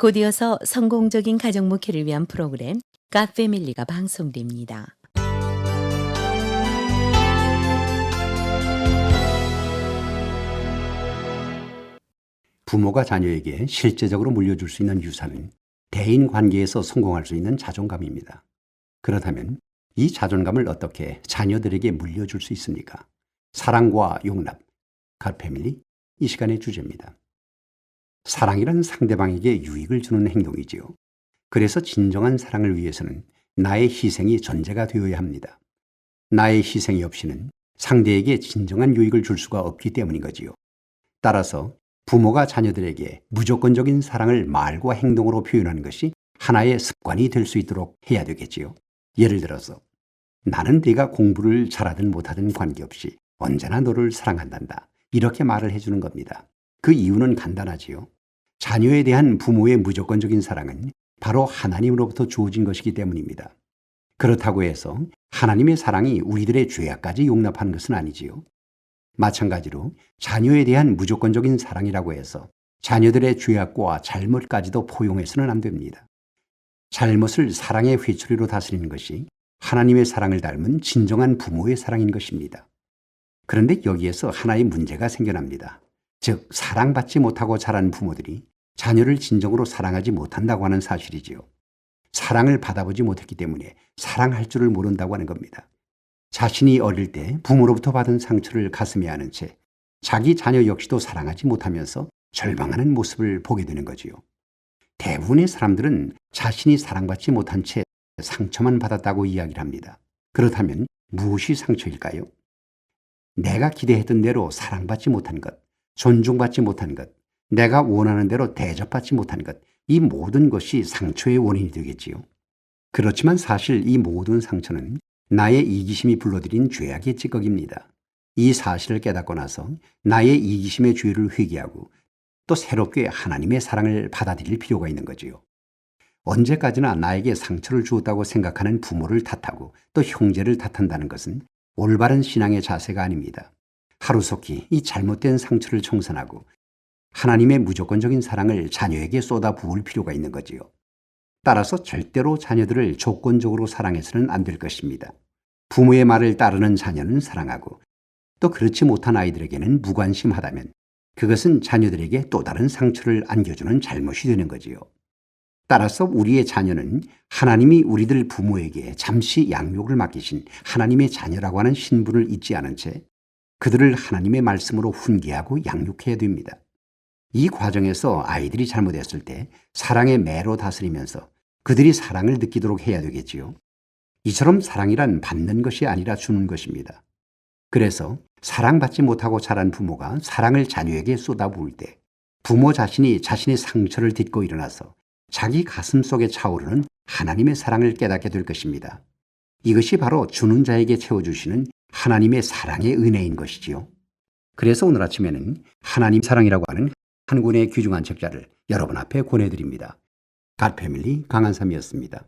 곧 이어서 성공적인 가정 목회를 위한 프로그램 갓패밀리가 방송됩니다. 부모가 자녀에게 실제적으로 물려줄 수 있는 유산은 대인 관계에서 성공할 수 있는 자존감입니다. 그렇다면 이 자존감을 어떻게 자녀들에게 물려줄 수 있습니까? 사랑과 용납, 갓패밀리, 이 시간의 주제입니다. 사랑이란 상대방에게 유익을 주는 행동이지요. 그래서 진정한 사랑을 위해서는 나의 희생이 전제가 되어야 합니다. 나의 희생이 없이는 상대에게 진정한 유익을 줄 수가 없기 때문인 거지요. 따라서 부모가 자녀들에게 무조건적인 사랑을 말과 행동으로 표현하는 것이 하나의 습관이 될 수 있도록 해야 되겠지요. 예를 들어서 나는 네가 공부를 잘하든 못하든 관계없이 언제나 너를 사랑한단다. 이렇게 말을 해주는 겁니다. 그 이유는 간단하지요. 자녀에 대한 부모의 무조건적인 사랑은 바로 하나님으로부터 주어진 것이기 때문입니다. 그렇다고 해서 하나님의 사랑이 우리들의 죄악까지 용납하는 것은 아니지요. 마찬가지로 자녀에 대한 무조건적인 사랑이라고 해서 자녀들의 죄악과 잘못까지도 포용해서는 안 됩니다. 잘못을 사랑의 회초리로 다스리는 것이 하나님의 사랑을 닮은 진정한 부모의 사랑인 것입니다. 그런데 여기에서 하나의 문제가 생겨납니다. 즉, 사랑받지 못하고 자란 부모들이 자녀를 진정으로 사랑하지 못한다고 하는 사실이지요. 사랑을 받아보지 못했기 때문에 사랑할 줄을 모른다고 하는 겁니다. 자신이 어릴 때 부모로부터 받은 상처를 가슴에 안은 채 자기 자녀 역시도 사랑하지 못하면서 절망하는 모습을 보게 되는 거지요. 대부분의 사람들은 자신이 사랑받지 못한 채 상처만 받았다고 이야기를 합니다. 그렇다면 무엇이 상처일까요? 내가 기대했던 대로 사랑받지 못한 것, 존중받지 못한 것, 내가 원하는 대로 대접받지 못한 것, 이 모든 것이 상처의 원인이 되겠지요. 그렇지만 사실 이 모든 상처는 나의 이기심이 불러들인 죄악의 찌꺼기입니다. 이 사실을 깨닫고 나서 나의 이기심의 죄를 회개하고 또 새롭게 하나님의 사랑을 받아들일 필요가 있는 거지요. 언제까지나 나에게 상처를 주었다고 생각하는 부모를 탓하고 또 형제를 탓한다는 것은 올바른 신앙의 자세가 아닙니다. 하루속히 이 잘못된 상처를 청산하고 하나님의 무조건적인 사랑을 자녀에게 쏟아 부을 필요가 있는 거지요. 따라서 절대로 자녀들을 조건적으로 사랑해서는 안 될 것입니다. 부모의 말을 따르는 자녀는 사랑하고 또 그렇지 못한 아이들에게는 무관심하다면 그것은 자녀들에게 또 다른 상처를 안겨주는 잘못이 되는 거지요. 따라서 우리의 자녀는 하나님이 우리들 부모에게 잠시 양육을 맡기신 하나님의 자녀라고 하는 신분을 잊지 않은 채 그들을 하나님의 말씀으로 훈계하고 양육해야 됩니다. 이 과정에서 아이들이 잘못했을 때 사랑의 매로 다스리면서 그들이 사랑을 느끼도록 해야 되겠지요. 이처럼 사랑이란 받는 것이 아니라 주는 것입니다. 그래서 사랑받지 못하고 자란 부모가 사랑을 자녀에게 쏟아부을 때 부모 자신이 자신의 상처를 딛고 일어나서 자기 가슴 속에 차오르는 하나님의 사랑을 깨닫게 될 것입니다. 이것이 바로 주는 자에게 채워주시는 하나님의 사랑의 은혜인 것이지요. 그래서 오늘 아침에는 하나님 사랑이라고 하는 한 권의 귀중한 책자를 여러분 앞에 권해드립니다. 갓패밀리 강한삼이었습니다.